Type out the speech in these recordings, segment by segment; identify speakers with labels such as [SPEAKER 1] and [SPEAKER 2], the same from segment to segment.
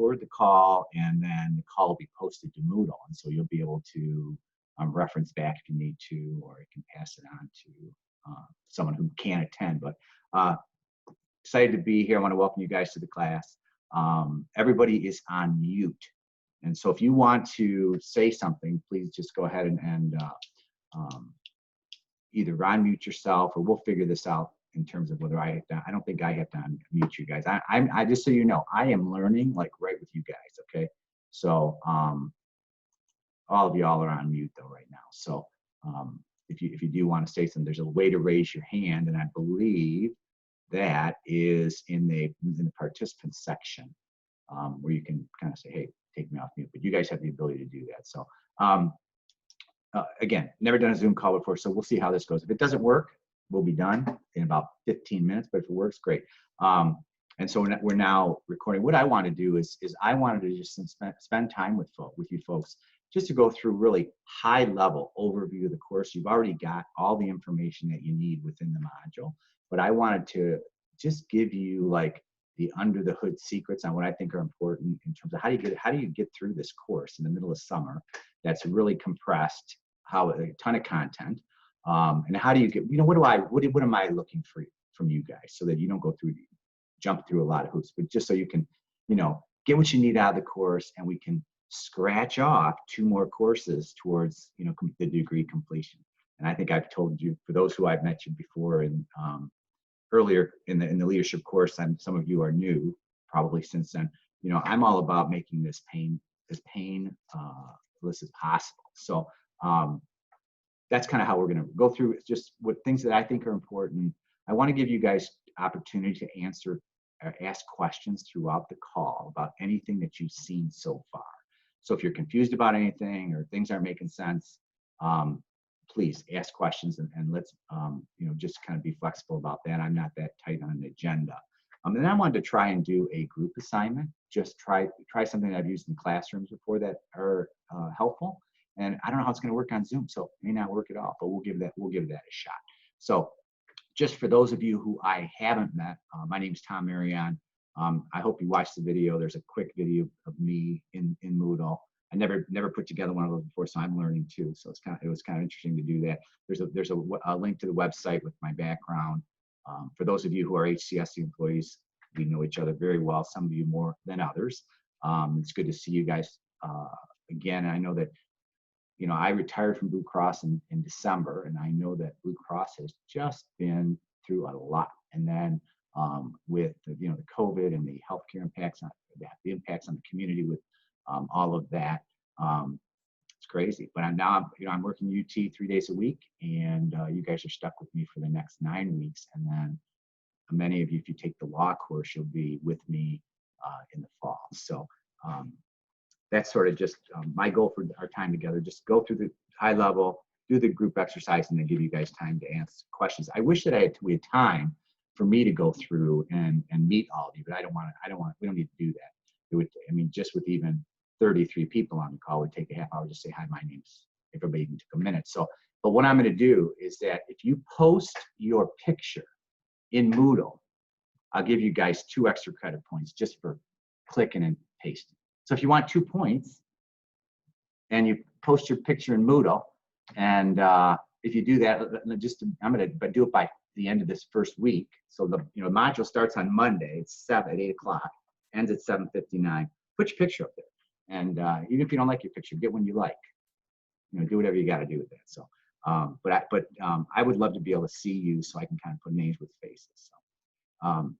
[SPEAKER 1] record the call, and then the call will be posted to Moodle. And so you'll be able to reference back if you need to, or you can pass it on to someone who can't attend. But excited to be here. I want to welcome you guys to the class. Everybody is on mute. And so if you want to say something, please just go ahead and either unmute yourself, or we'll figure this out in terms of whether I have to. I don't think I have to unmute you guys. I just so you know, I am learning like right with you guys. Okay, so all of y'all are on mute though right now. So if you do want to say something, there's a way to raise your hand, and I believe that is in the participants section where you can kind of say, hey, take me off mute. But you guys have the ability to do that. So again, never done a Zoom call before, so we'll see how this goes. If it doesn't work, we'll be done in about 15 minutes, but if it works, great. And so we're now recording. What I want to do is I wanted to just spend time with you folks, just to go through really high level overview of the course. You've already got all the information that you need within the module, but I wanted to just give you like the under the hood secrets on what I think are important in terms of how do you get through this course in the middle of summer that's really compressed, how a ton of content, and how do you get, what am I looking for from you guys, so that you don't jump through a lot of hoops, but just so you can, get what you need out of the course, and we can scratch off 2 more courses towards, the degree completion. And I think I've told you, for those who I've mentioned before and earlier in the leadership course, and some of you are new probably since then, I'm all about making this painless as possible. So that's kind of how we're going to go through just what things that I think are important. I want to give you guys opportunity to answer or ask questions throughout the call about anything that you've seen so far. So if you're confused about anything or things aren't making sense, please ask questions, and let's just kind of be flexible about that. I'm not that tight on an agenda. And then I wanted to try and do a group assignment. Just try something that I've used in classrooms before that are helpful. And I don't know how it's going to work on Zoom, so it may not work at all, but we'll give that a shot. So just for those of you who I haven't met, my name is Tom Marion. I hope you watched the video. There's a quick video of me in Moodle. I never put together one of those before, so I'm learning too. So it was kind of interesting to do that. There's a link to the website with my background. For those of you who are HCSC employees, we know each other very well. Some of you more than others. It's good to see you guys again. And I know that I retired from Blue Cross in December, and I know that Blue Cross has just been through a lot. And then with the COVID and the healthcare impacts on the impacts on the community with all of that, it's crazy. But I'm working UT 3 days a week, and you guys are stuck with me for the next 9 weeks. And then many of you, if you take the law course, you'll be with me in the fall. So that's sort of just my goal for our time together. Just go through the high level, do the group exercise, and then give you guys time to answer questions. I wish that we had time for me to go through and meet all of you, but we don't need to do that. Just with even 33 people on the call would take a half hour to say, hi, my name's, if everybody even took a minute. So, but what I'm going to do is that if you post your picture in Moodle, I'll give you guys 2 extra credit points just for clicking and pasting. So if you want 2 points and you post your picture in Moodle, and if you do that, I'm going to do it by the end of this first week. So the module starts on Monday. It's 8 o'clock, ends at 7:59. Put your picture up there, and even if you don't like your picture, get one you like. Do whatever you got to do with that. So, I would love to be able to see you, so I can kind of put names with faces.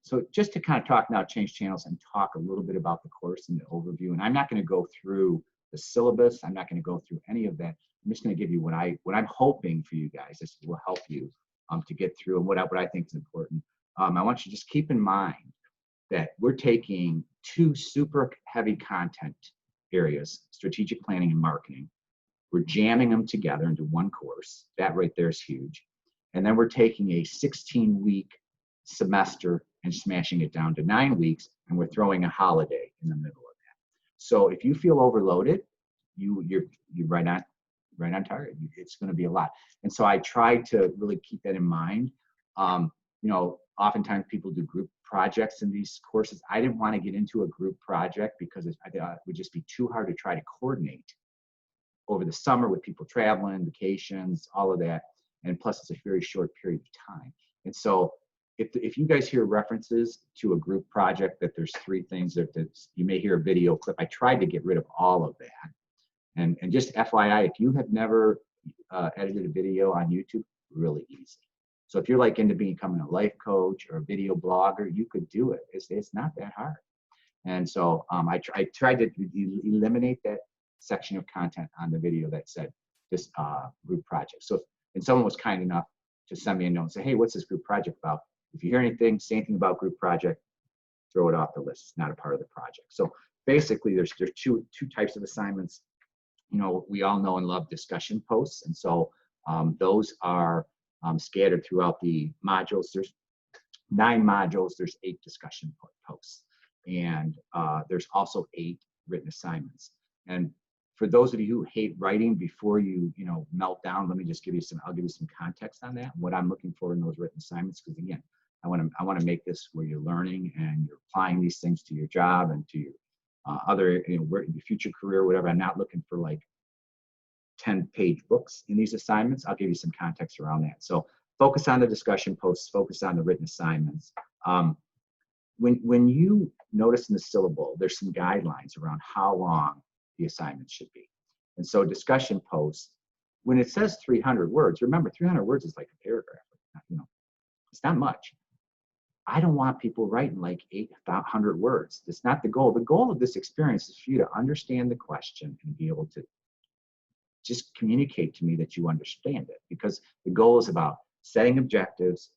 [SPEAKER 1] So just to kind of talk now, change channels and talk a little bit about the course and the overview. And I'm not going to go through the syllabus. I'm not going to go through any of that. I'm just going to give you what I'm hoping for you guys. This will help you to get through, and what I think is important. I want you to just keep in mind that we're taking 2 super heavy content areas, strategic planning and marketing. We're jamming them together into one course. That right there is huge. And then we're taking a 16-week semester and smashing it down to 9 weeks, and we're throwing a holiday in the middle of that. So if you feel overloaded, you're right on target. It's going to be a lot. And so I try to really keep that in mind. Oftentimes people do group projects in these courses. I didn't want to get into a group project because I thought it would just be too hard to try to coordinate over the summer with people traveling, vacations, all of that. And plus it's a very short period of time. And so if you guys hear references to a group project, that there's 3 things that you may hear a video clip. I tried to get rid of all of that. And just FYI, if you have never edited a video on YouTube, really easy. So if you're like into becoming a life coach or a video blogger, you could do it. It's not that hard. And so I tried to eliminate that section of content on the video that said this group project. So, and someone was kind enough to send me a note and say, hey, what's this group project about? If you hear anything, say anything about group project, throw it off the list. It's not a part of the project. So basically there's two types of assignments. You know, we all know and love discussion posts. And so those are scattered throughout the modules. There's 9 modules, there's 8 discussion posts. And there's also 8 written assignments. And for those of you who hate writing, before you melt down, I'll give you some context on that, what I'm looking for in those written assignments. Because again, I want to make this where you're learning and you're applying these things to your job and to your other, your future career, whatever. I'm not looking for like 10-page books in these assignments. I'll give you some context around that. So focus on the discussion posts, focus on the written assignments. When you notice in the syllable, there's some guidelines around how long the assignment should be. And so discussion posts, when it says 300 words, remember 300 words is like a paragraph. It's not much. I don't want people writing like 800 words. That's not the goal. The goal of this experience is for you to understand the question and be able to just communicate to me that you understand it, because the goal is about setting objectives,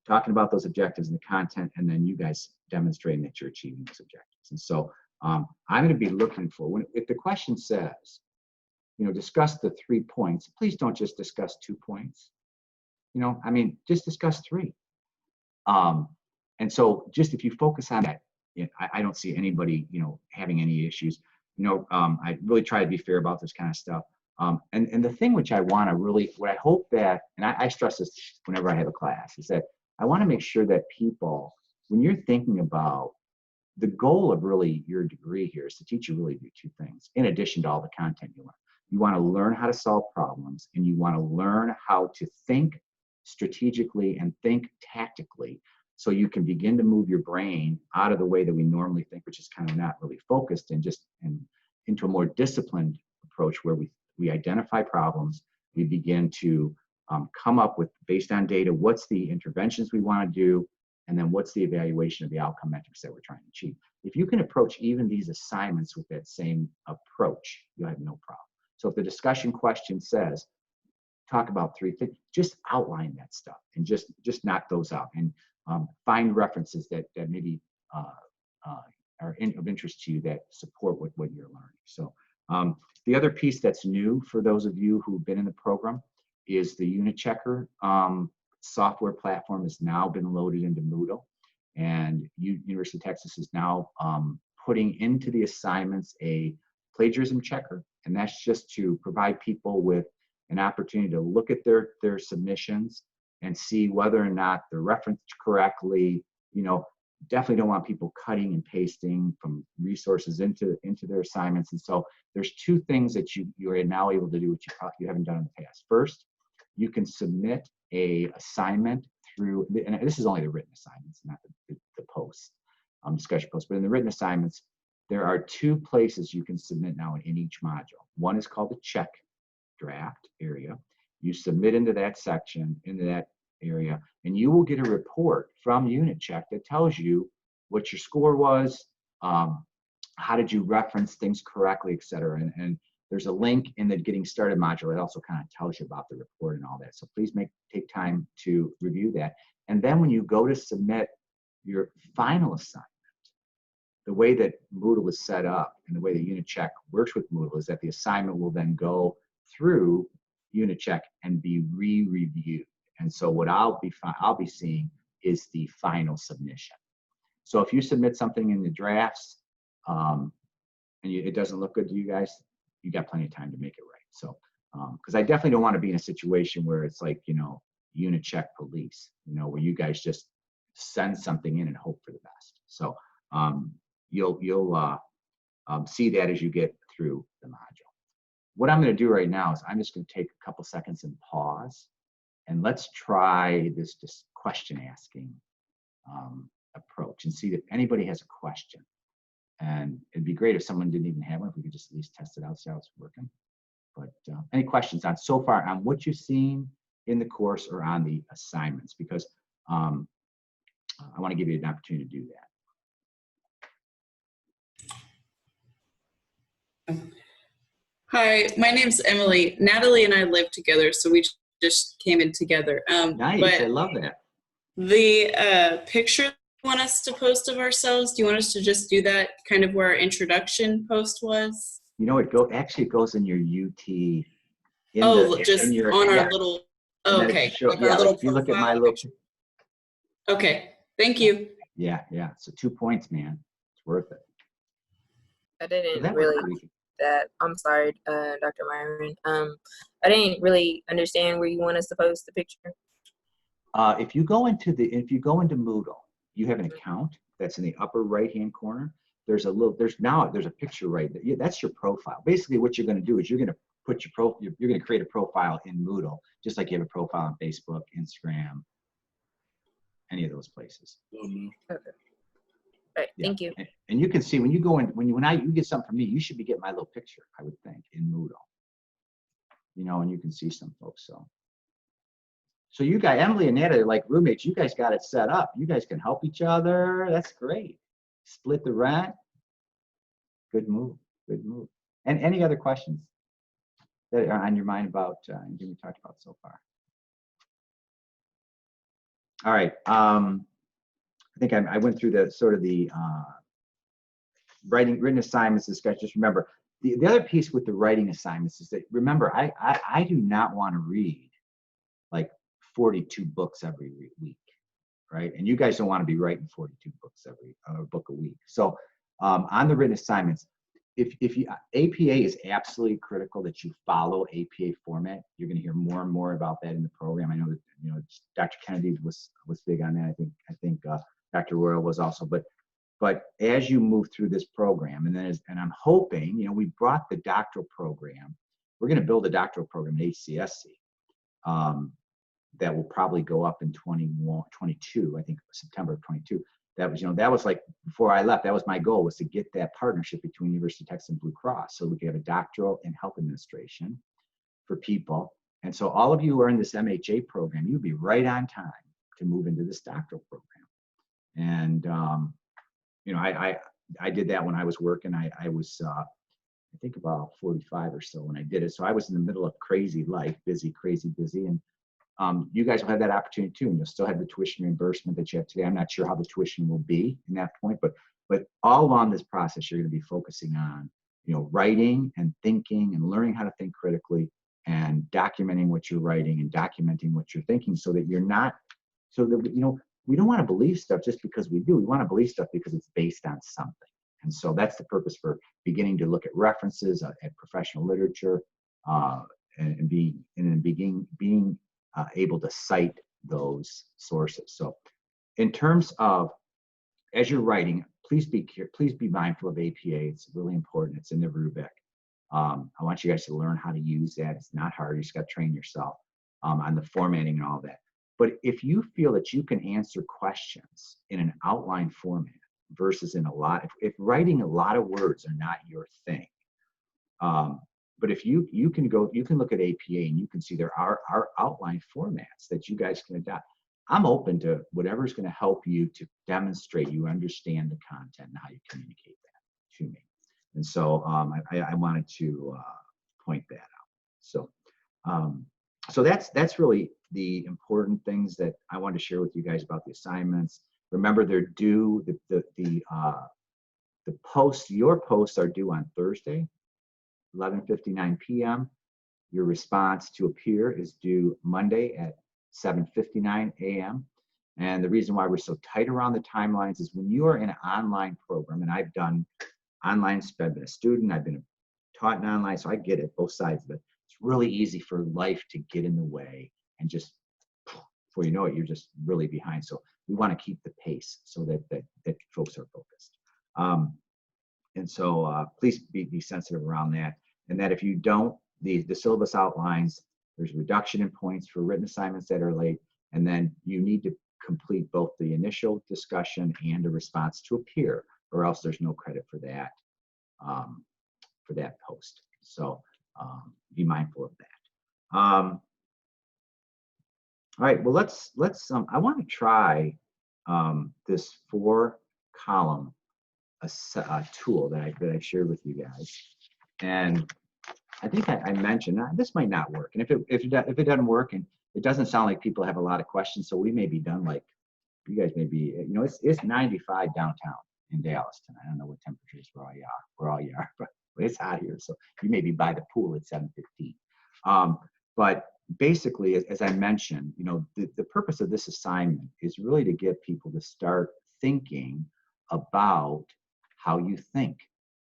[SPEAKER 1] talking about those objectives and the content, and then you guys demonstrating that you're achieving those objectives. And so I'm going to be looking for, if the question says, discuss the 3 points, please don't just discuss 2 points. Just discuss 3. And so just if you focus on that, I don't see anybody, having any issues. I really try to be fair about this kind of stuff. And the thing which I want to really, what I hope that, and I stress this whenever I have a class, is that I want to make sure that people, when you're thinking about the goal of really your degree here, is to teach you really do 2 things, in addition to all the content you learn. You want to learn how to solve problems, and you want to learn how to think strategically and think tactically, so you can begin to move your brain out of the way that we normally think, which is kind of not really focused, and into a more disciplined approach where we identify problems, we begin to come up with, based on data, what's the interventions we want to do, and then what's the evaluation of the outcome metrics that we're trying to achieve. If you can approach even these assignments with that same approach, you'll have no problem. So if the discussion question says, talk about 3 things, just outline that stuff and just knock those out, and find references that maybe are of interest to you that support what you're learning. So the other piece that's new for those of you who've been in the program is the Unit Checker software platform has now been loaded into Moodle, and University of Texas is now putting into the assignments a plagiarism checker, and that's just to provide people with an opportunity to look at their submissions and see whether or not they're referenced correctly. Definitely don't want people cutting and pasting from resources into their assignments. And so there's 2 things that you are now able to do which you haven't done in the past. First, you can submit a assignment through, and this is only the written assignments, not the posts, discussion posts, but in the written assignments, there are 2 places you can submit now in each module. One is called the check draft area. You submit into that section, into that area, and you will get a report from Unit Check that tells you what your score was, how did you reference things correctly, etc. And there's a link in the Getting Started module that also kind of tells you about the report and all that. So please take time to review that. And then when you go to submit your final assignment, the way that Moodle is set up and the way that Unit Check works with Moodle is that the assignment will then go through Unit Check and be re-reviewed. And so what I'll be seeing is the final submission. So if you submit something in the drafts and it doesn't look good to you guys, you got plenty of time to make it right. So because I definitely don't want to be in a situation where it's like Unit Check police, where you guys just send something in and hope for the best. So you'll see that as you get through the module. What I'm going to do right now is I'm just going to take a couple seconds and pause, and let's try this question asking approach and see if anybody has a question. And it'd be great if someone didn't even have one, if we could just at least test it out, see how it's working. But any questions on so far on what you've seen in the course or on the assignments? Because I want to give you an opportunity to do that.
[SPEAKER 2] Hi, my name's Emily. Natalie and I live together, so we just came in together.
[SPEAKER 1] Nice, I love that.
[SPEAKER 2] The picture you want us to post of ourselves, do you want us to just do that kind of where our introduction post was?
[SPEAKER 1] You know, it goes in your UT.
[SPEAKER 2] On our little, okay.
[SPEAKER 1] Like our little if you look at my little.
[SPEAKER 2] Okay, thank you.
[SPEAKER 1] Yeah. So 2 points, man. It's worth it.
[SPEAKER 3] I didn't really that. I'm sorry, Dr. Myron. I didn't really understand where you want us to post the picture.
[SPEAKER 1] If you go into Moodle, you have an account that's in the upper right-hand corner. There's a picture right there. That's your profile. Basically, what you're going to do is you're going to put you're going to create a profile in Moodle, just like you have a profile on Facebook, Instagram, any of those places.
[SPEAKER 3] Okay. All right. Yeah. Thank you.
[SPEAKER 1] And you can see when you go in, when you get something from me, you should be getting my little picture, I would think, in Moodle. You know, and you can see some folks. So you guys, Emily and Natalie, are like roommates. You guys got it set up. You guys can help each other. That's great. Split the rent. Good move. Good move. And any other questions that are on your mind about anything we talked about so far? All right. I think I went through the sort of the written assignments discussion. Just remember, the other piece with the writing assignments is that, remember, I do not want to read like 42 books every week, right? And you guys don't want to be writing 42 books every book a week. So on the written assignments, if you APA is absolutely critical that you follow APA format. You're going to hear more and more about that in the program. I know that Dr. Kennedy was big on that. I think Dr. Royal was also, but as you move through this program, and I'm hoping, we brought the doctoral program. We're going to build a doctoral program at HCSC that will probably go up in 22, I think September of 22. That was like, before I left, that was my goal, was to get that partnership between University of Texas and Blue Cross so we could have a doctoral in health administration for people. And so all of you who are in this MHA program, you'll be right on time to move into this doctoral program. And, I did that when I was working. I was, I think about 45 or so when I did it. So I was in the middle of crazy life, crazy busy. And you guys will have that opportunity too. And you'll still have the tuition reimbursement that you have today. I'm not sure how the tuition will be in that point, but all along this process, you're going to be focusing on, writing and thinking and learning how to think critically and documenting what you're writing and documenting what you're thinking so that we don't want to believe stuff just because we do. We want to believe stuff because it's based on something. And so that's the purpose for beginning to look at references at professional literature and being able to cite those sources. So in terms of, as you're writing, please be mindful of APA. It's really important. It's in the rubric. I want you guys to learn how to use that. It's not hard. You just got to train yourself on the formatting and all that. But if you feel that you can answer questions in an outline format versus in if writing a lot of words are not your thing, but if you can look at APA and you can see there are outline formats that you guys can adopt. I'm open to whatever's going to help you to demonstrate you understand the content and how you communicate that to me. And so I wanted to point that out. So that's really the important things that I wanted to share with you guys about the assignments. Remember, they're due, your posts are due on Thursday, 11:59 p.m. Your response to appear is due Monday at 7:59 a.m. And the reason why we're so tight around the timelines is when you are in an online program, and I've done online, I've been a student, I've been taught in online, so I get it, both sides of it. It's really easy for life to get in the way and just, before you know it, you're just really behind. So we want to keep the pace so that folks are focused. And so please be sensitive around that. And that if you don't, the syllabus outlines, there's a reduction in points for written assignments that are late, and then you need to complete both the initial discussion and a response to a peer, or else there's no credit for that post. So be mindful of that. All right, well, let's I want to try this 4-column tool that I shared with you guys, and I think I mentioned this might not work, and if it doesn't work, and it doesn't sound like people have a lot of questions, so we may be done. Like you guys may be, it's 95 downtown in Dallas tonight. I don't know what temperatures where all you are, but it's hot here, so you may be by the pool at 7:15. But basically, as I mentioned, the purpose of this assignment is really to get people to start thinking about how you think.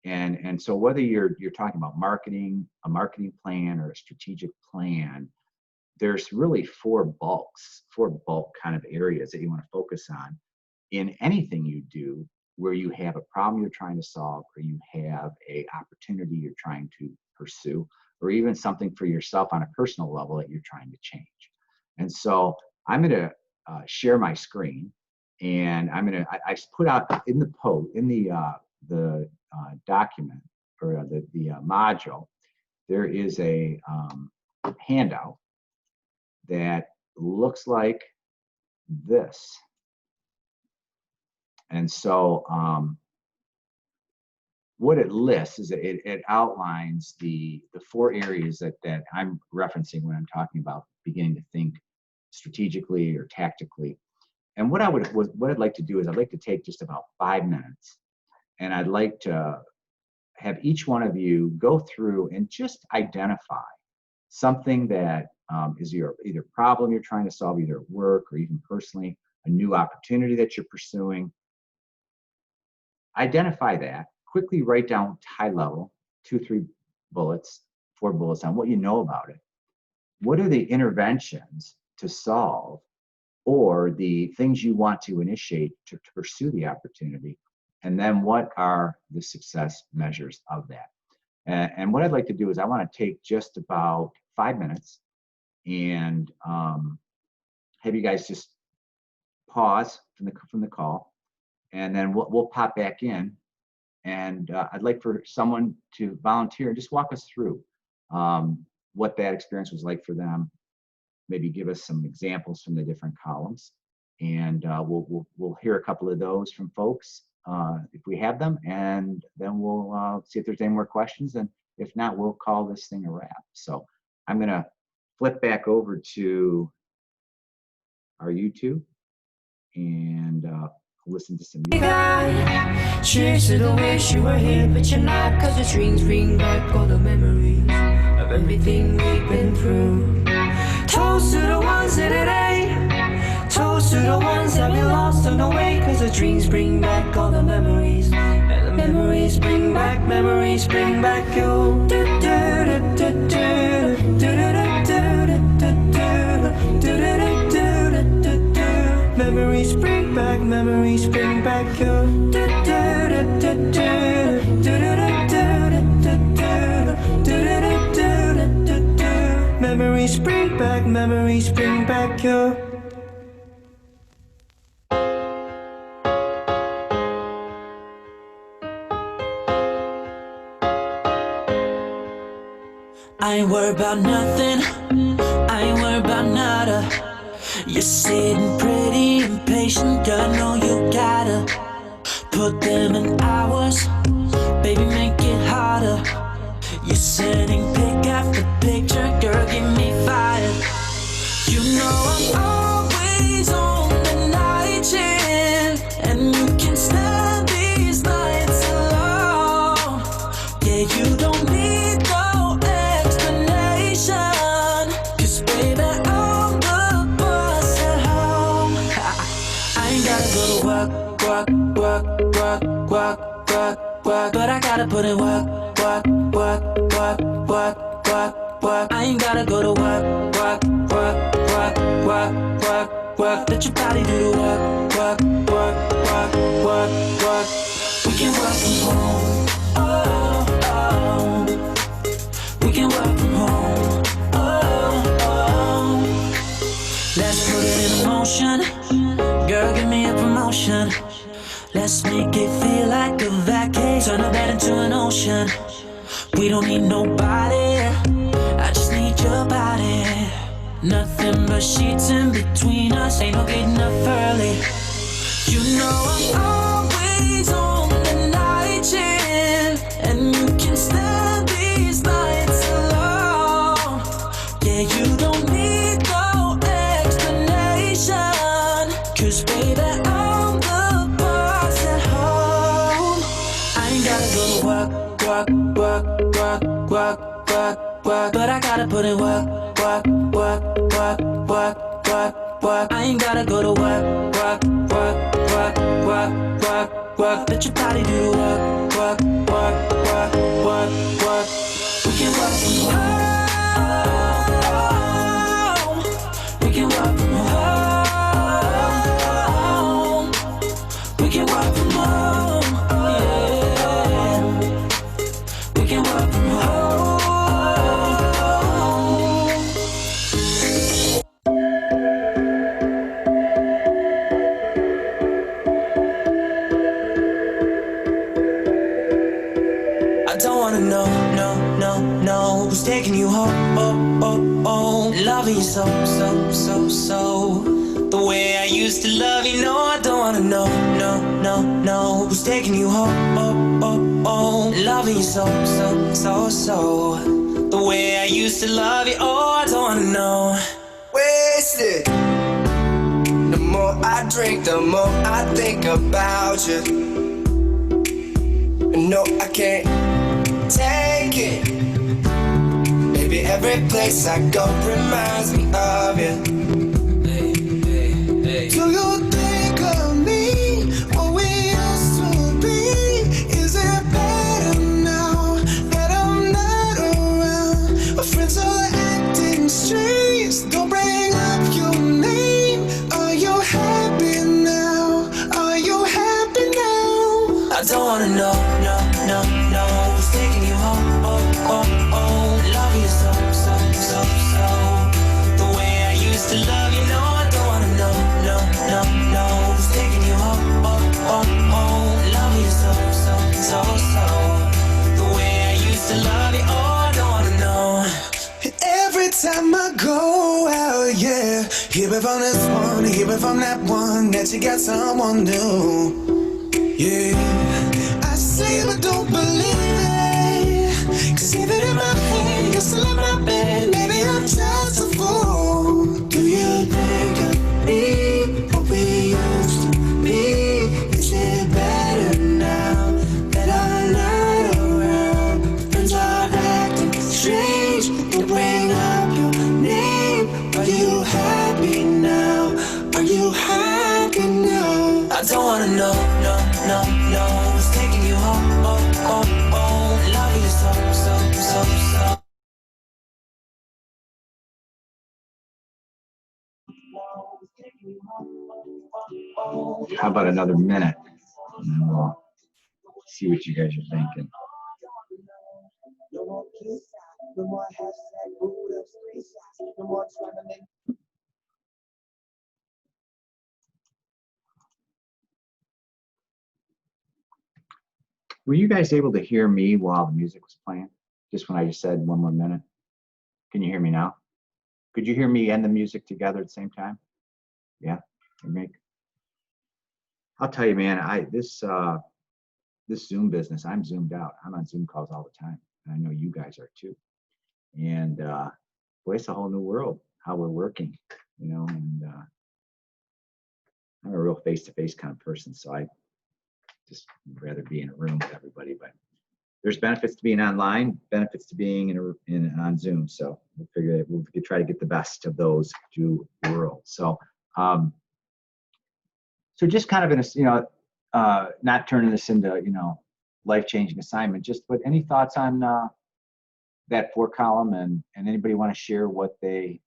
[SPEAKER 1] And so whether you're talking about marketing, a marketing plan, or a strategic plan, there's really four bulk kind of areas that you want to focus on in anything you do where you have a problem you're trying to solve, or you have a opportunity you're trying to pursue, or even something for yourself on a personal level that you're trying to change. And so I'm going to share my screen, and I put out in the document, or the module, there is a handout that looks like this. And so what it lists is it outlines the 4 areas that I'm referencing when I'm talking about beginning to think strategically or tactically. And what I'd like to do is I'd like to take just about 5 minutes, and I'd like to have each one of you go through and just identify something that is your either problem you're trying to solve, either at work or even personally, a new opportunity that you're pursuing. Identify that, quickly write down high level, 2-3 bullets, 4 bullets on what you know about it. What are the interventions to solve, or the things you want to initiate to pursue the opportunity? And then what are the success measures of that? And what I'd like to do is I want to take just about 5 minutes and have you guys just pause from the call, and then we'll pop back in. And I'd like for someone to volunteer and just walk us through what that experience was like for them. Maybe give us some examples from the different columns, and we'll hear a couple of those from folks if we have them, and then we'll see if there's any more questions, and if not, we'll call this thing a wrap. So I'm gonna flip back over to our YouTube and listen to some music.
[SPEAKER 4] Cheers to the wish you were here, but you're not, 'cause the dreams bring back all the memories of everything we've been through. Toast to the ones that it ain't, toast to the ones that we lost on the way, 'cause the dreams bring back all the memories, and the memories bring back you. Memories bring back you. Memories bring back you. I ain't worried about nothing, I ain't worried about nada. You're sitting pretty impatient, girl, I know you gotta put them in hours, baby, make it harder. You're sending pic after picture, girl, get me fired. You know I'm always on the night shift, and you can stand these nights alone. Yeah, you don't need no explanation, 'cause baby, I'm the boss at home. I ain't gotta go to work, but I gotta put in work. I ain't gotta go to work. work. Let your body do the work, work, work, work, work, work. We can work from home. Oh, oh. We can work from home. Oh, oh. Let's put it in motion. Girl, give me a promotion. Let's make it feel like a vacation. Turn the bed into an ocean. We don't need nobody. I just need your body. Nothing but sheets in between us. Ain't no getting up early. You know I'm always on the night shift, and you can stand these nights alone. Yeah, you don't need no explanation, 'cause baby, I'm the boss at home. I ain't gotta go to work, work, work, work, work, work, work, but I gotta put in work, work, work, work, work, work, work. I ain't gotta go to work, work, work, work, work, work, work. Let your body do the work, work, work, work, work, work. We can work from home. We can work from home. We can work from home. Yeah. We can work from home. I don't wanna know, no, no, no, who's taking you home, oh, oh, oh. Loving you so, so, so, so, the way I used to love you. No, I don't wanna know, no, no, no, who's taking you home, oh, oh, oh. Loving you so, so, so, so, the way I used to love you. Oh, I don't wanna know.
[SPEAKER 5] Wasted. The more I drink, the more I think about you. No, I can't take it. Baby, every place I go reminds me of you. Hey, hey, hey. Do you think of me, what we used to be? Is it better now that I'm not around? My friends are acting strange. Don't bring up your name. Are you happy now? Are you happy now?
[SPEAKER 4] I don't wanna know, no, no, no, who's taking you home, oh, oh, oh. Love you so, so, so, so, the way I used to love you. No, I don't wanna know, no, no, no, who's taking you home, oh, oh, oh. Love you so, so, so, so, the way I used to love you. Oh, I don't wanna know.
[SPEAKER 5] Every time I go out, yeah, hear it from this one, hear it from that one, that you got someone new. Yeah, I say but don't believe it, 'cause even in my head, you're still in my bed. Maybe I'm just a fool. Do you think of me, what we used to be? Is it better now that I'm not around? Friends are acting strange, don't bring up your name. Are you happy now? Are you happy now?
[SPEAKER 4] I don't wanna know, no, no, no, who's taking you home, oh, oh, oh. Love you so, so, so, so.
[SPEAKER 1] How about another minute? And then we'll see what you guys are thinking. Were you guys able to hear me while the music was playing? Just when I just said 1 more minute? Can you hear me now? Could you hear me and the music together at the same time? Yeah? I'll tell you, man, this Zoom business, I'm zoomed out. I'm on Zoom calls all the time. And I know you guys are too. And boy, it's a whole new world, how we're working, you know, and I'm a real face-to-face kind of person, so I just rather be in a room with everybody. But there's benefits to being online, benefits to being on Zoom. So we'll figure that we'll try to get the best of those two worlds. So so just kind of in a, you know, not turning this into, you know, life-changing assignment, just but any thoughts on that 4-column, and anybody want to share what they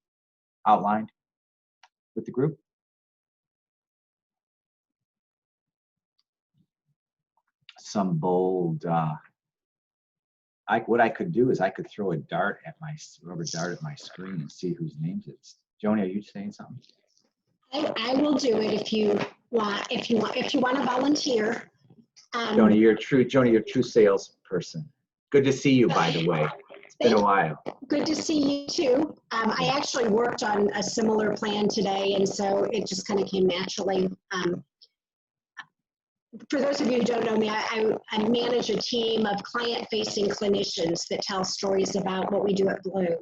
[SPEAKER 1] outlined with the group? some bold, what I could do is I could throw a rubber dart at my screen and see whose names it's. Joni, are you saying something?
[SPEAKER 6] I will do it if you want. If you want to volunteer.
[SPEAKER 1] Joni, you're a true salesperson. Good to see you, by the way. It's been a while.
[SPEAKER 6] Good to see you too. I actually worked on a similar plan today, and so it just kind of came naturally. For those of you who don't know me, I manage a team of client-facing clinicians that tell stories about what we do at Bloom.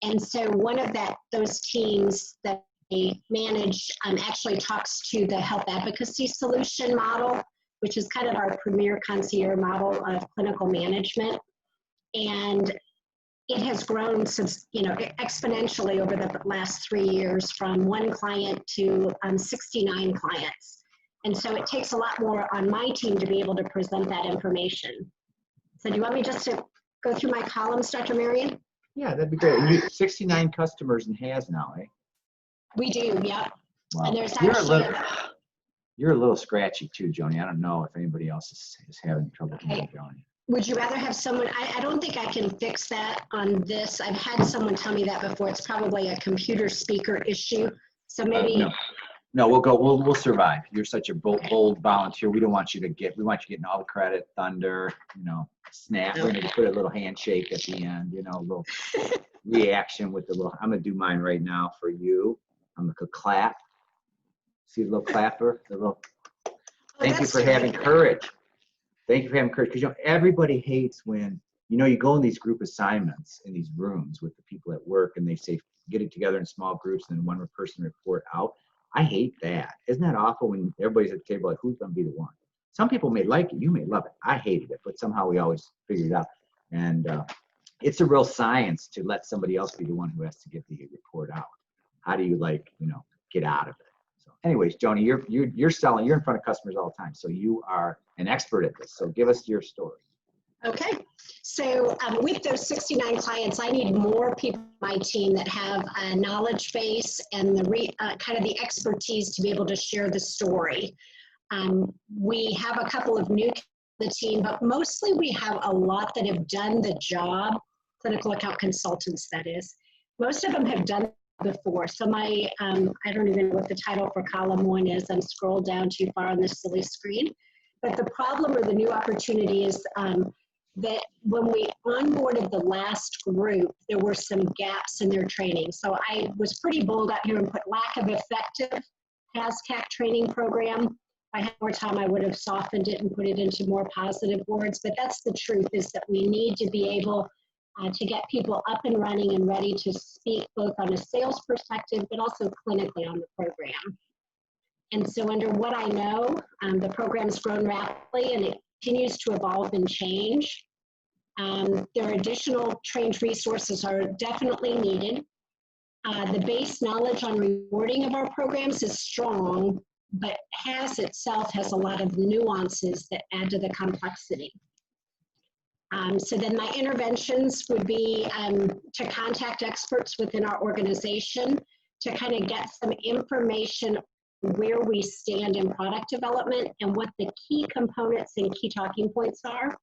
[SPEAKER 6] And so one of those teams that I manage actually talks to the health advocacy solution model, which is kind of our premier concierge model of clinical management. And it has grown exponentially over the last 3 years from 1 client to 69 clients. And so it takes a lot more on my team to be able to present that information. So do you want me just to go through my columns, Dr. Marion?
[SPEAKER 1] Yeah, that'd be great. And you 69 customers in Has now, eh?
[SPEAKER 6] We do, yeah.
[SPEAKER 1] Wow.
[SPEAKER 6] And there's
[SPEAKER 1] You're
[SPEAKER 6] actually
[SPEAKER 1] a little scratchy too, Joni. I don't know if anybody else is having trouble hearing Joni.
[SPEAKER 6] Would you rather have someone, I don't think I can fix that on this. I've had someone tell me that before. It's probably a computer speaker issue. So maybe.
[SPEAKER 1] No, we'll survive. You're such a bold volunteer. We don't want you to we want you getting all the credit, thunder, snap. We're going to put a little handshake at the end, a little reaction with the little, I'm going to do mine right now for you. I'm going to clap. See the little clapper? Thank you for having courage. Thank you for having courage. Because everybody hates when, you go in these group assignments in these rooms with the people at work and they say, get it together in small groups and then one person report out. I hate that. Isn't that awful when everybody's at the table like, who's going to be the one? Some people may like it. You may love it. I hated it, but somehow we always figured it out. And it's a real science to let somebody else be the one who has to get the report out. How do you get out of it? So anyways, Joni, you're selling, you're in front of customers all the time. So you are an expert at this. So give us your story.
[SPEAKER 6] Okay, so with those 69 clients, I need more people on my team that have a knowledge base and the kind of the expertise to be able to share the story. We have a couple of new to the team, but mostly we have a lot that have done the job, clinical account consultants, that is. Most of them have done it before. So I don't even know what the title for column 1 is. I'm scrolled down too far on this silly screen. But the problem or the new opportunity is that when we onboarded the last group, there were some gaps in their training. So I was pretty bold out here and put lack of effective HASCAC training program. If I had more time, I would have softened it and put it into more positive words. But that's the truth, is that we need to be able to get people up and running and ready to speak both on a sales perspective, but also clinically on the program. And so under What I Know, the program's grown rapidly and it continues to evolve and change. There are additional trained resources are definitely needed. The base knowledge on rewarding of our programs is strong, but HAS itself has a lot of nuances that add to the complexity. So then my interventions would be to contact experts within our organization to kind of get some information where we stand in product development and what the key components and key talking points are.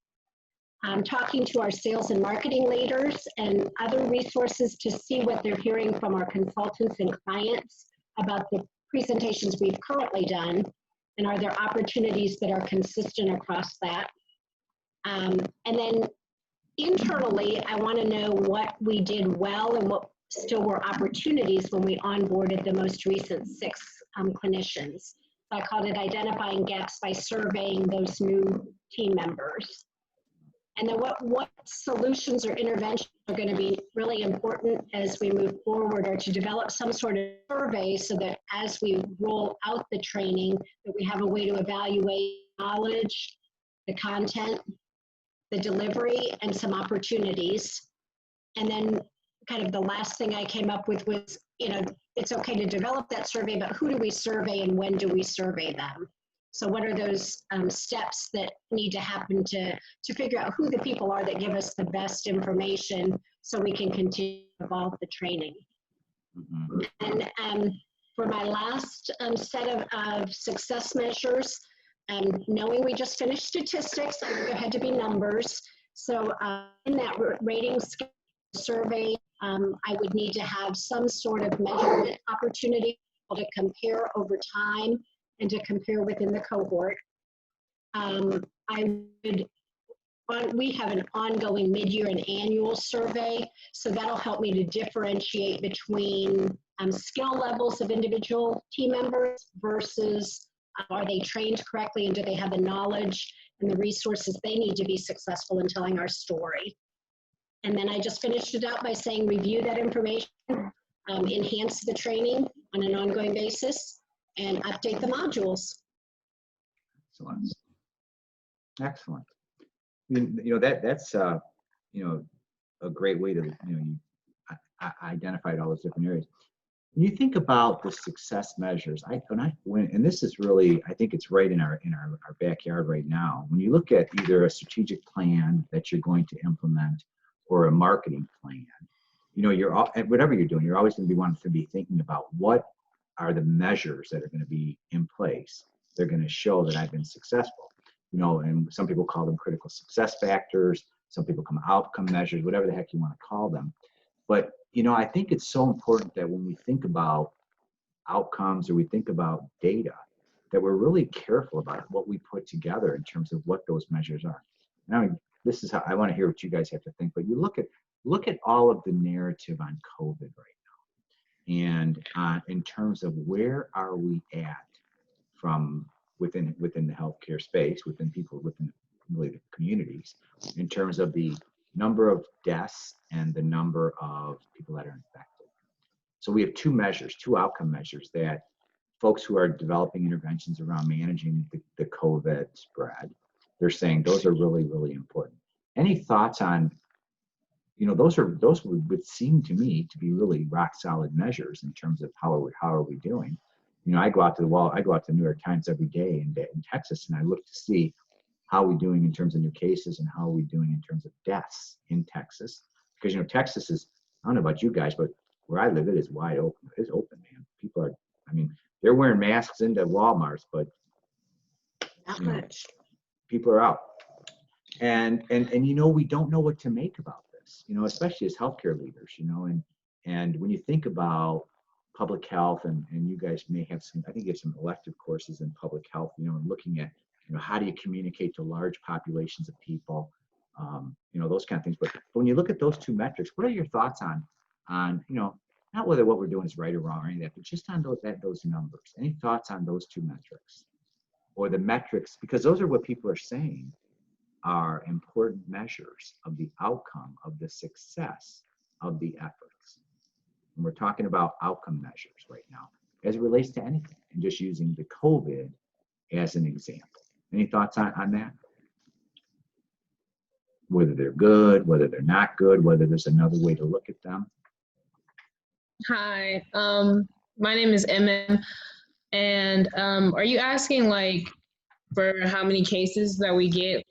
[SPEAKER 6] Talking to our sales and marketing leaders and other resources to see what they're hearing from our consultants and clients about the presentations we've currently done, and are there opportunities that are consistent across that. And then internally, I want to know what we did well and what still were opportunities when we onboarded the most recent 6 clinicians. So I called it identifying gaps by surveying those new team members. And then what solutions or interventions are going to be really important as we move forward, are to develop some sort of survey so that as we roll out the training, that we have a way to evaluate knowledge, the content, the delivery, and some opportunities. And then kind of the last thing I came up with was, it's okay to develop that survey, but who do we survey and when do we survey them? So what are those steps that need to happen to figure out who the people are that give us the best information so we can continue to evolve the training? Mm-hmm. And for my last set of success measures, And knowing we just finished statistics, there had to be numbers. So in that rating survey, I would need to have some sort of measurement opportunity to compare over time and to compare within the cohort. We have an ongoing mid-year and annual survey, so that'll help me to differentiate between skill levels of individual team members versus are they trained correctly and do they have the knowledge and the resources they need to be successful in telling our story. And then I just finished it out by saying review that information, enhance the training on an ongoing basis, and update the modules.
[SPEAKER 1] Excellent. Excellent. I mean, that's a great way to, I identified all those different areas. When you think about the success measures, and this is really, I think it's right in our backyard right now. When you look at either a strategic plan that you're going to implement or a marketing plan, whatever you're doing, you're always going to be wanting to be thinking about what are the measures that are going to be in place. They're going to show that I've been successful. And some people call them critical success factors. Some people call them outcome measures, whatever the heck you want to call them. But, I think it's so important that when we think about outcomes or we think about data, that we're really careful about what we put together in terms of what those measures are. Now, this is how I want to hear what you guys have to think, but you look at all of the narrative on COVID right now. And in terms of where are we at from within the healthcare space, within people, within really the communities, in terms of the number of deaths and the number of people that are infected. So we have two outcome measures that folks who are developing interventions around managing the COVID spread, they're saying those are really, really important. Any thoughts on, those would seem to me to be really rock solid measures in terms of how are we doing. I go out to the New York Times every day in Texas, and I look to see how are we doing in terms of new cases and how are we doing in terms of deaths in Texas. Because, Texas is, I don't know about you guys, but where I live, it is wide open. It's open, man. People are, they're wearing masks into Walmarts, but
[SPEAKER 6] Not much.
[SPEAKER 1] people are out. And we don't know what to make about this, especially as healthcare leaders, and when you think about public health, and you guys may have I think you have some elective courses in public health, and looking at, how do you communicate to large populations of people, those kind of things. But when you look at those two metrics, what are your thoughts on not whether what we're doing is right or wrong or any of that, but just on those numbers? Any thoughts on those two metrics or the metrics? Because those are what people are saying are important measures of the outcome of the success of the efforts. And we're talking about outcome measures right now as it relates to anything, and just using the COVID as an example. Any thoughts on that? Whether they're good, whether they're not good, whether there's another way to look at them.
[SPEAKER 7] Hi, my name is Emma, and are you asking for how many cases that we get,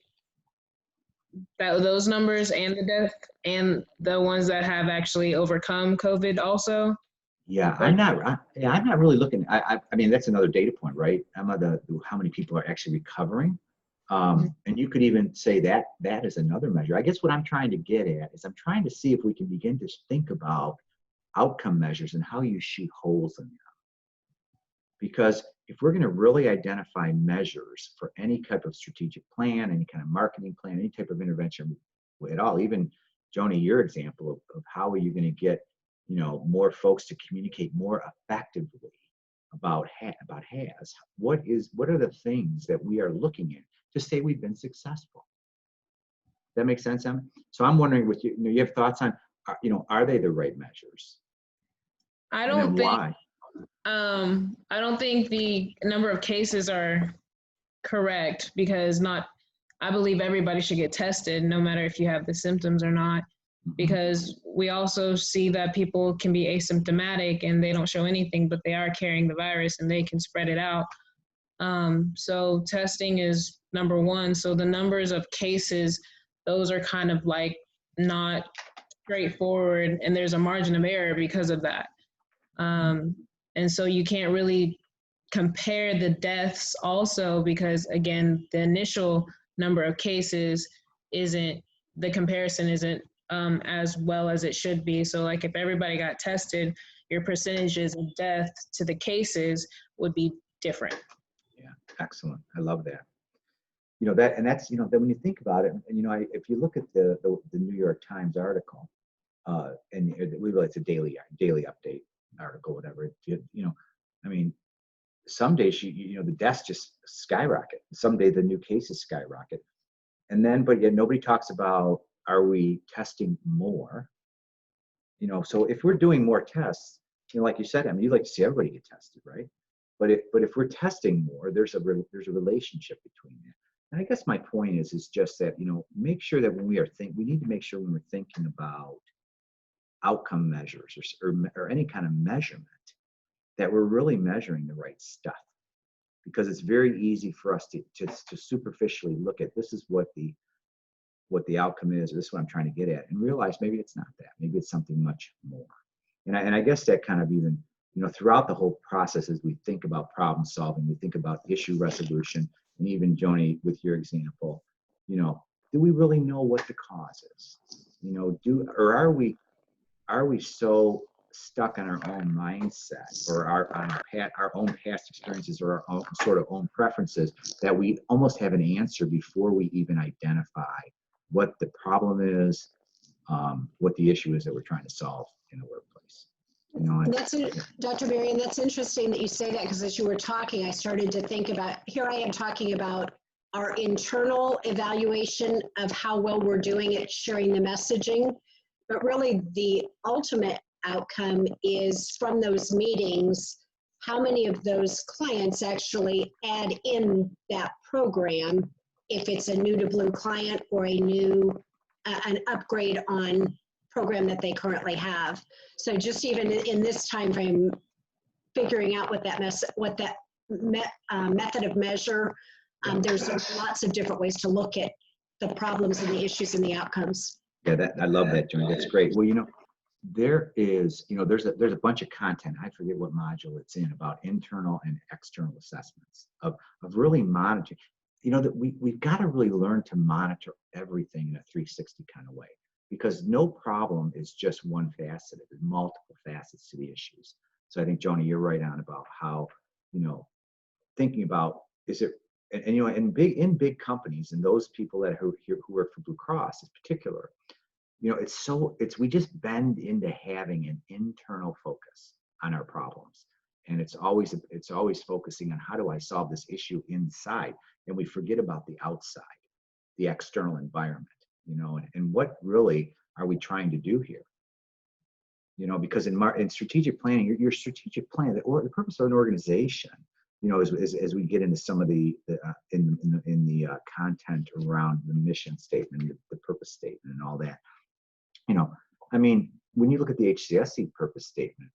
[SPEAKER 7] those numbers and the death and the ones that have actually overcome COVID also?
[SPEAKER 1] Yeah, I'm not really looking. I mean, that's another data point, right? How many people are actually recovering. And you could even say that is another measure. I guess what I'm trying to get at is I'm trying to see if we can begin to think about outcome measures and how you shoot holes in them. Because if we're going to really identify measures for any type of strategic plan, any kind of marketing plan, any type of intervention at all, even Joni, your example of how are you going to get more folks to communicate more effectively about HAS, what are the things that we are looking at to say we've been successful? That makes sense, Em? So I'm wondering, with you have thoughts on, are they the right measures?
[SPEAKER 7] I don't think.
[SPEAKER 1] Why?
[SPEAKER 7] I don't think the number of cases are correct, because I believe everybody should get tested, no matter if you have the symptoms or not, because we also see that people can be asymptomatic and they don't show anything, but they are carrying the virus and they can spread it out. So testing is number one. So the numbers of cases, those are kind of not straightforward, and there's a margin of error because of that. And so you can't really compare the deaths also, because again, the initial number of cases the comparison isn't as well as it should be. So like if everybody got tested, your percentages of death to the cases would be different.
[SPEAKER 1] Yeah, excellent. I love that. You know, that's, you know, that when you think about it, and, you know, if you look at the New York Times article, and it's a daily update article, whatever, you know, I mean, some days, you know, the deaths just skyrocket. Some day the new cases skyrocket. And then, but yet nobody talks about, are we testing more? You know, so if we're doing more tests, you know, like you said, I mean, you'd like to see everybody get tested, right? But if we're testing more, there's a relationship between that. And I guess my point is just that, you know, make sure that when we need to make sure when we're thinking about outcome measures or any kind of measurement, that we're really measuring the right stuff. Because it's very easy for us to superficially look at, this is what the outcome is, or this is what I'm trying to get at, and realize maybe it's not that. Maybe it's something much more. And I guess that kind of even, you know, throughout the whole process, as we think about problem solving, we think about issue resolution, and even Joni, with your example, you know, do we really know what the cause is? You know, or are we so stuck on our own mindset or our own past experiences or our own sort of own preferences that we almost have an answer before we even identify what the problem is, what the issue is that we're trying to solve in the workplace. You know,
[SPEAKER 6] Dr. Marion, that's interesting that you say that, because as you were talking, I started to think about, here I am talking about our internal evaluation of how well we're doing at sharing the messaging, but really the ultimate outcome is from those meetings, how many of those clients actually add in that program, if it's a new to Blue client or a new, an upgrade on program that they currently have. So just even in this time frame, figuring out what that method of measure, there's lots of different ways to look at the problems and the issues and the outcomes.
[SPEAKER 1] Yeah, I love that, Joni. That's great. Well, you know, there's a bunch of content, I forget what module it's in, about internal and external assessments of really monitoring. You know, that we've got to really learn to monitor everything in a 360 kind of way, because no problem is just one facet. There's multiple facets to the issues. So I think, Joni, you're right on about how, you know, thinking about, is it, and you know, in big companies, and those people that who work for Blue Cross in particular, you know, we just bend into having an internal focus on our problems. And it's always focusing on, how do I solve this issue inside? And we forget about the outside, the external environment, you know, and what really are we trying to do here? You know, because in strategic planning, your strategic plan, the purpose of an organization, you know, as we get into some of the content around the mission statement, the purpose statement, and all that, you know, I mean, when you look at the HCSC purpose statement,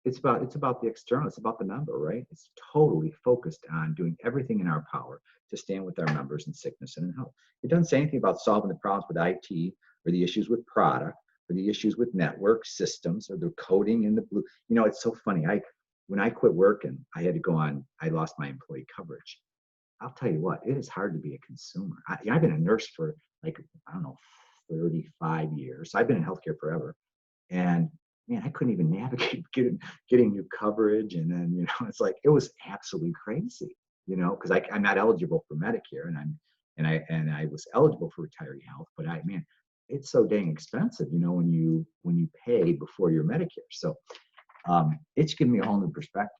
[SPEAKER 1] it's about the external, it's about the member, right? It's totally focused on doing everything in our power to stand with our members in sickness and in health. It doesn't say anything about solving the problems with IT or the issues with product or the issues with network systems or the coding in the blue. You know, it's so funny. When I quit working, I had to go on, I lost my employee coverage. I'll tell you what, it is hard to be a consumer. I've been a nurse for, like, I don't know, 35 years. I've been in healthcare forever. And man, I couldn't even navigate getting new coverage. And then, you know, it's like, it was absolutely crazy, you know, because I'm not eligible for Medicare, and I was eligible for retiree health, but man, it's so dang expensive, you know, when you pay before your Medicare. So it's given me a whole new perspective.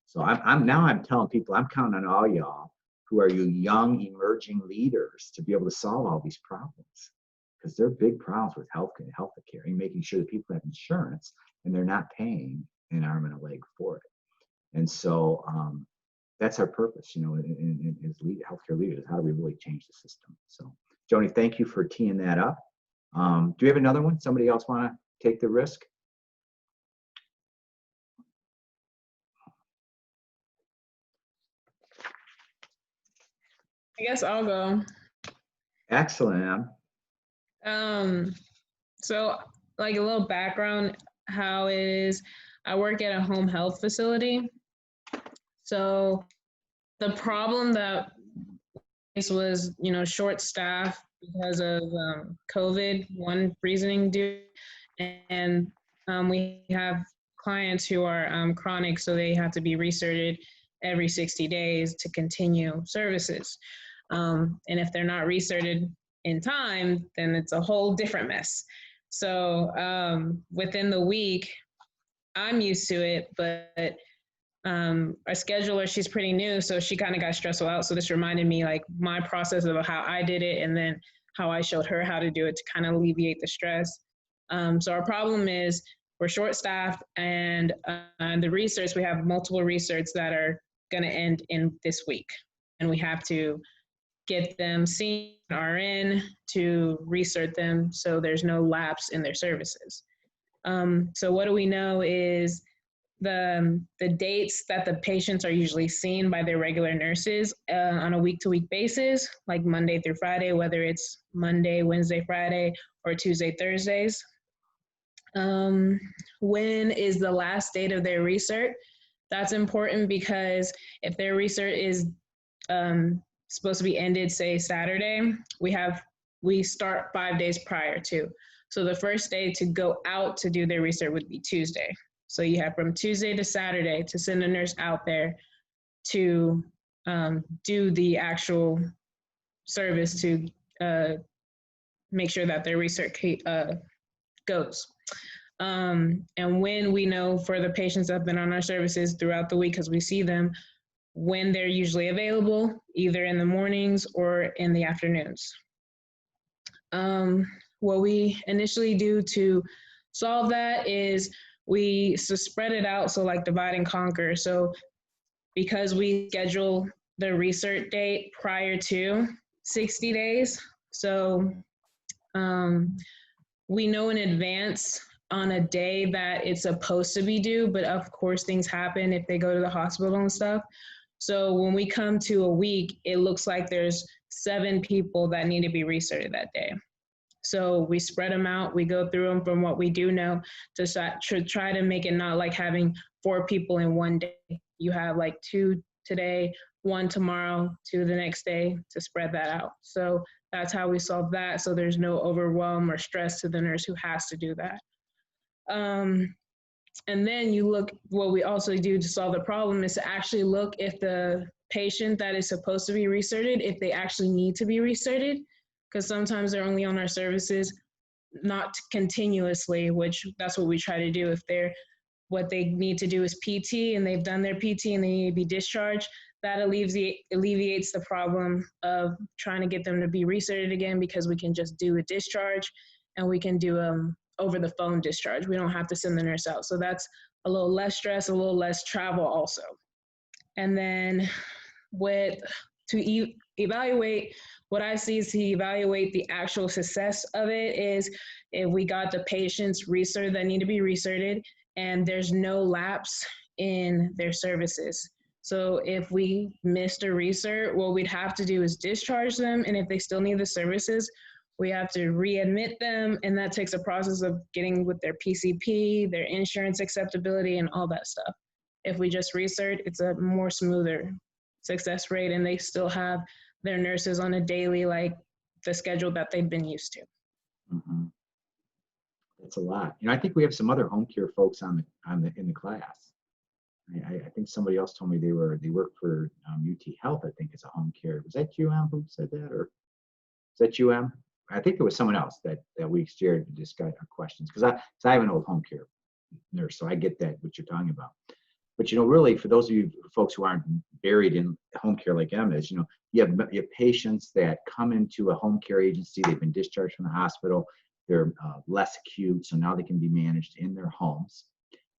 [SPEAKER 1] So I'm telling people, I'm counting on all y'all who are you young emerging leaders to be able to solve all these problems, because they're big problems with healthcare and making sure that people have insurance and they're not paying an arm and a leg for it. And so that's our purpose, you know, as healthcare leaders. How do we really change the system? So, Joni, thank you for teeing that up. Do you have another one? Somebody else want to take the risk?
[SPEAKER 7] I guess I'll go.
[SPEAKER 1] Excellent.
[SPEAKER 7] So like a little background, how it is, I work at a home health facility. So the problem that this was, short staff because of COVID, one reasoning due, and we have clients who are chronic, so they have to be recerted every 60 days to continue services. And if they're not recerted in time, then it's a whole different mess. So within the week, I'm used to it, but our scheduler, she's pretty new, so she kind of got stressful out. So this reminded me like my process of how I did it and then how I showed her how to do it to kind of alleviate the stress. So our problem is we're short staffed, and the research, we have multiple research that are going to end in this week, and we have to get them seen RN to recert them so there's no lapse in their services. So what do we know is the dates that the patients are usually seen by their regular nurses on a week-to-week basis, like Monday through Friday, whether it's Monday, Wednesday, Friday, or Tuesday, Thursdays. When is the last date of their recert? That's important because if their recert is supposed to be ended, say Saturday, we start 5 days prior to. So the first day to go out to do their recert would be Tuesday. So you have from Tuesday to Saturday to send a nurse out there to do the actual service to make sure that their recert goes. And when we know for the patients that have been on our services throughout the week, because we see them, when they're usually available, either in the mornings or in the afternoons. What we initially do to solve that is we spread it out, so like divide and conquer. So because we schedule the recert date prior to 60 days, so we know in advance on a day that it's supposed to be due, but of course things happen if they go to the hospital and stuff. So when we come to a week, it looks like there's 7 people that need to be recerted that day. So we spread them out, we go through them from what we do know to try to make it not like having 4 people in one day. You have like 2 today, 1 tomorrow, 2 the next day to spread that out. So that's how we solve that. So there's no overwhelm or stress to the nurse who has to do that. And then you look, what we also do to solve the problem is to actually look if the patient that is supposed to be recerted, if they actually need to be recerted, because sometimes they're only on our services not continuously, which that's what we try to do. If what they need to do is PT and they've done their PT and they need to be discharged, that alleviates the problem of trying to get them to be recerted again, because we can just do a discharge and we can do over the phone discharge. We don't have to send the nurse out. So that's a little less stress, a little less travel also. And then evaluate, what I see is to evaluate the actual success of it is if we got the patients recerted that need to be recerted and there's no lapse in their services. So if we missed a recert, what we'd have to do is discharge them. And if they still need the services, we have to readmit them. And that takes a process of getting with their PCP, their insurance acceptability, and all that stuff. If we just recert, it's a more smoother success rate, and they still have their nurses on a daily, like the schedule that they've been used to.
[SPEAKER 1] Mm-hmm. That's a lot. I think we have some other home care folks in the class. I think somebody else told me they work for UT Health. I think it's a home care. Was that who said that, or is that I think it was someone else that we shared to discuss our questions, because I have an old home care nurse, so I get that what you're talking about. But really, for those of you folks who aren't buried in home care like Emma is, you have patients that come into a home care agency. They've been discharged from the hospital. They're less acute, so now they can be managed in their homes.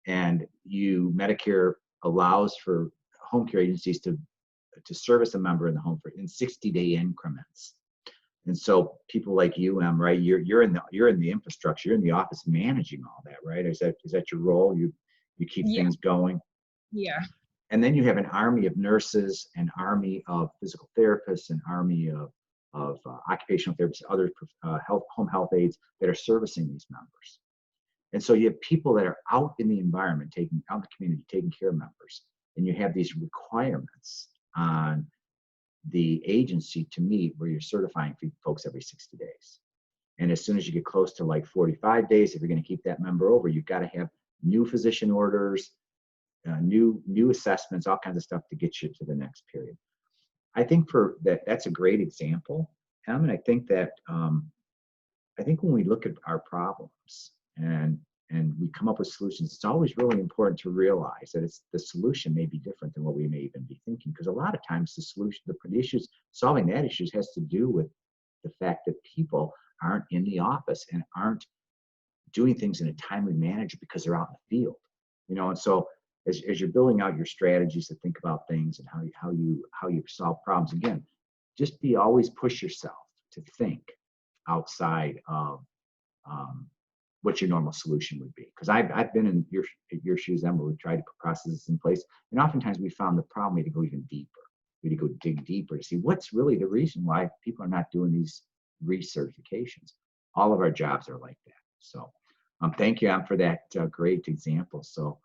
[SPEAKER 1] And Medicare allows for home care agencies to service a member in the home in 60-day increments. And so people like you, Em, right? You're in the infrastructure. You're in the office managing all that, right? Is that your role? You keep things going.
[SPEAKER 7] Yeah.
[SPEAKER 1] And then you have an army of nurses, an army of physical therapists, an army of occupational therapists, other home health aides that are servicing these members. And so you have people that are out in the environment, out in the community, taking care of members. and you have these requirements on the agency to meet where you're certifying folks every 60 days. And as soon as you get close to like 45 days, if you're going to keep that member over, you've got to have new physician orders, new assessments, all kinds of stuff to get you to the next period. I think for that's a great example. And I think that I think when we look at our problems and we come up with solutions, it's always really important to realize that the solution may be different than what we may even be thinking. Because a lot of times the solution, the issues, solving that issues has to do with the fact that people aren't in the office and aren't doing things in a timely manner because they're out in the field. And so as you're building out your strategies to think about things and how you solve problems, again, just always push yourself to think outside of what your normal solution would be. Because I've been in your shoes, Emma, we tried to put processes in place, and oftentimes we found the problem, we had to go even deeper. We had to go dig deeper to see what's really the reason why people are not doing these recertifications. All of our jobs are like that. So thank you, Em, for that great example. So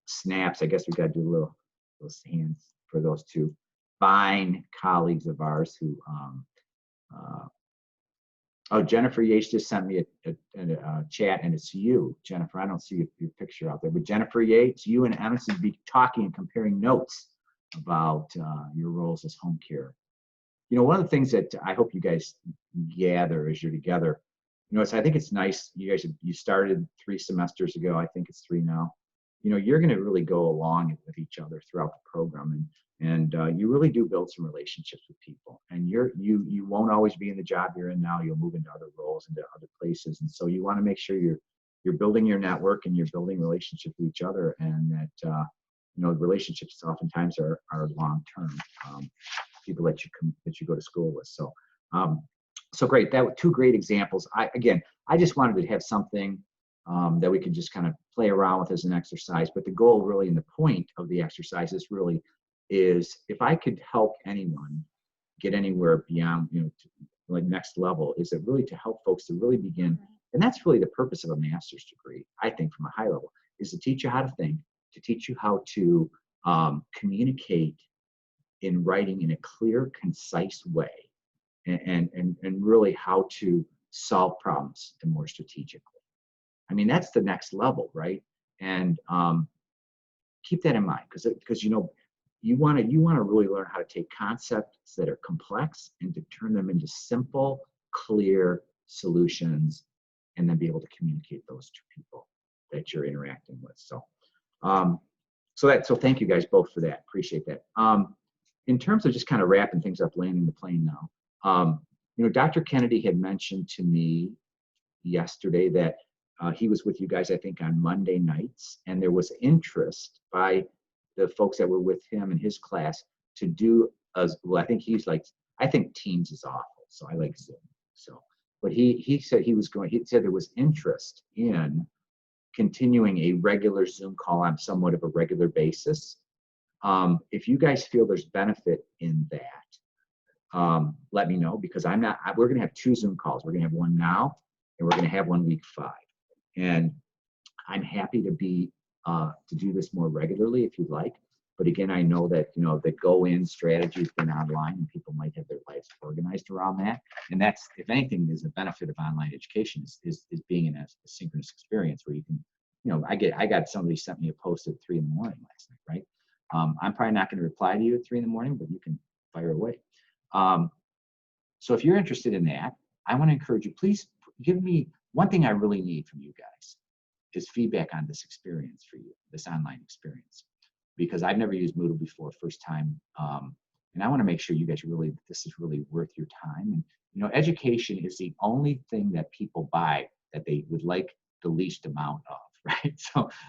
[SPEAKER 1] snaps, I guess we got to do those hands for those two fine colleagues of ours who Jennifer Yates just sent me a chat, and it's you, Jennifer. I don't see your picture out there, but Jennifer Yates, you and Emerson would be talking and comparing notes about your roles as home care. One of the things that I hope you guys gather as you're together, I think it's nice. You guys, you started 3 semesters ago. I think it's 3 now. You're going to really go along with each other throughout the program, and you really do build some relationships with people. And you won't always be in the job you're in now. You'll move into other roles, into other places, and so you want to make sure you're building your network and you're building relationships with each other, and that relationships oftentimes are long term. People that you go to school with. So great. That were 2 great examples. I just wanted to have something that we could just kind of play around with as an exercise. But the goal really, and the point of the exercise is if I could help anyone get anywhere beyond, like next level, is it really to help folks to really begin. And that's really the purpose of a master's degree, I think, from a high level, is to teach you how to think, to teach you how to communicate in writing in a clear, concise way, and really how to solve problems more strategically. I mean, that's the next level, right? And keep that in mind, because you want to really learn how to take concepts that are complex and to turn them into simple, clear solutions, and then be able to communicate those to people that you're interacting with. So thank you guys both for that. Appreciate that. In terms of just kind of wrapping things up, landing the plane now, Dr. Kennedy had mentioned to me yesterday that he was with you guys, I think, on Monday nights, and there was interest by the folks that were with him in his class to do well. I think Teams is awful, so I like Zoom. So, but he said he said there was interest in continuing a regular Zoom call on somewhat of a regular basis. If you guys feel there's benefit in that, let me know, because we're going to have 2 Zoom calls. We're going to have one now, and we're going to have one week 5. And I'm happy to do this more regularly if you'd like. But again, I know that, the go-in strategy has been online, and people might have their lives organized around that. And that's, if anything, is a benefit of online education is being in a synchronous experience where you can, I got somebody sent me a post at 3 a.m. last night, right? I'm probably not going to reply to you at 3 a.m, but you can fire away. So if you're interested in that, I want to encourage you, please give me one thing I really need from you guys is feedback on this experience for you, this online experience, because I've never used Moodle before, first time. And I want to make sure you guys this is really worth your time. And, education is the only thing that people buy that they would like the least amount of, right?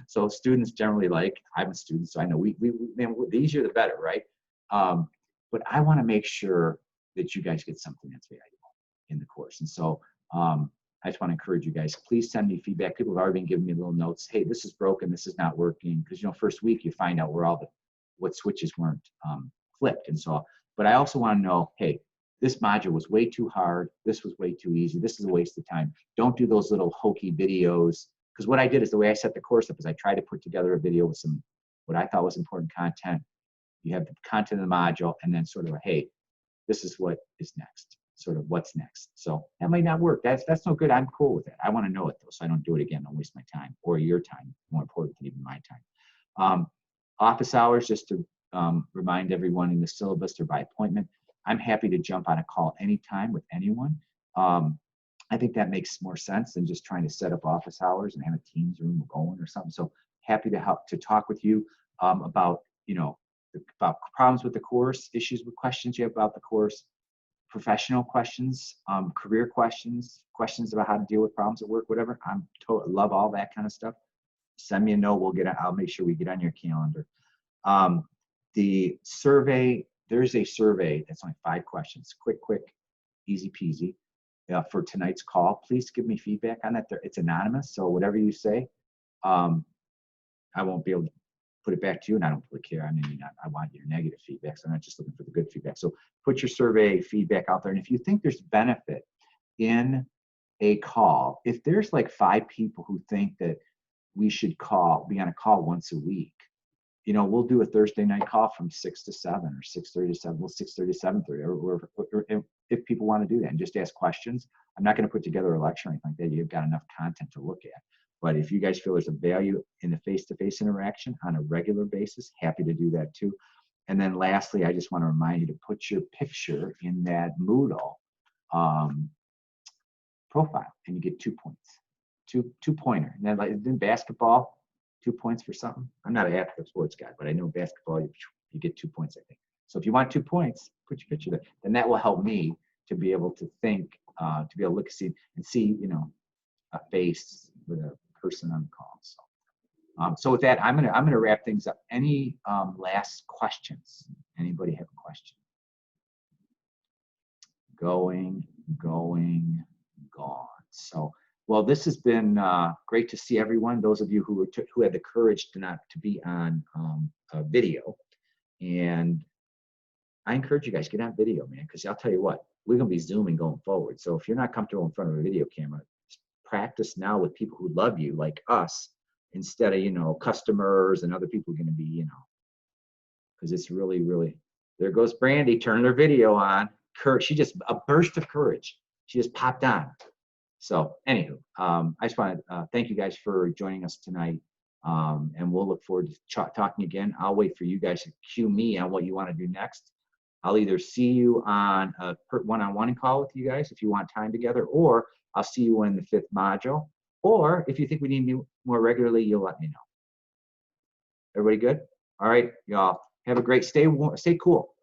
[SPEAKER 1] So students generally I'm a student, so I know the easier the better, right? But I want to make sure that you guys get something that's valuable in the course. And so I just want to encourage you guys, please send me feedback. People have already been giving me little notes. Hey, this is broken. This is not working. Because, first week you find out where what switches weren't flipped. And so, but I also want to know, hey, this module was way too hard. This was way too easy. This is a waste of time. Don't do those little hokey videos. Because what I did is the way I set the course up is I tried to put together a video with some what I thought was important content. You have the content of the module, and then sort of a, hey, this is what is next, sort of what's next. So that might not work. That's no good. I'm cool with it. I want to know it though, so I don't do it again. Don't waste my time or your time. More important than even my time. Office hours, just to remind everyone in the syllabus, they're by appointment. I'm happy to jump on a call anytime with anyone. I think that makes more sense than just trying to set up office hours and have a Teams room going or something. So happy to help to talk with you about, about problems with the course, issues with questions you have about the course, professional questions, career questions, questions about how to deal with problems at work, whatever. Love all that kind of stuff. Send me a note. I'll make sure we get on your calendar. The survey, there's a survey that's only 5 questions, quick, easy peasy. For tonight's call, please give me feedback on that. It's anonymous, so whatever you say, I won't be able to put it back to you, and I don't really care. I mean, I want your negative feedback, so I'm not just looking for the good feedback. So put your survey feedback out there, and if you think there's benefit in a call, if there's like 5 people who think that we should be on a call once a week, we'll do a Thursday night call from 6 to 7 or 6:30 to 7, well, 6:30 to 7:30, or if people want to do that and just ask questions. I'm not going to put together a lecture or anything like that. You've got enough content to look at. But if you guys feel there's a value in the face-to-face interaction on a regular basis, happy to do that too. And then lastly, I just want to remind you to put your picture in that Moodle profile, and you get 2 points, two pointer. And then like in basketball, 2 points for something. I'm not an active sports guy, but I know basketball, you get 2 points, I think. So if you want 2 points, put your picture there. Then that will help me to be able to think, to be able to look and see, a face with a person on the call. So with that, I'm gonna wrap things up. Any last questions? Anybody have a question? Going, gone. So, well, this has been great to see everyone. Those of you who had the courage to be on video, and I encourage you guys, get on video, man, because I'll tell you what, we're gonna be Zooming going forward. So if you're not comfortable in front of a video camera, practice now with people who love you like us, instead of customers and other people are gonna be, because it's really, really. There goes Brandy, turning her video on. She just a burst of courage. She just popped on. So anywho, I just want to thank you guys for joining us tonight, and we'll look forward to talking again. I'll wait for you guys to cue me on what you want to do next. I'll either see you on a one-on-one call with you guys if you want time together, or I'll see you in the 5th module, or if you think we need to meet more regularly, you'll let me know. Everybody good? All right, y'all. Have a great stay warm, stay cool.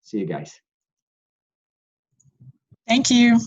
[SPEAKER 1] See you guys.
[SPEAKER 8] Thank you.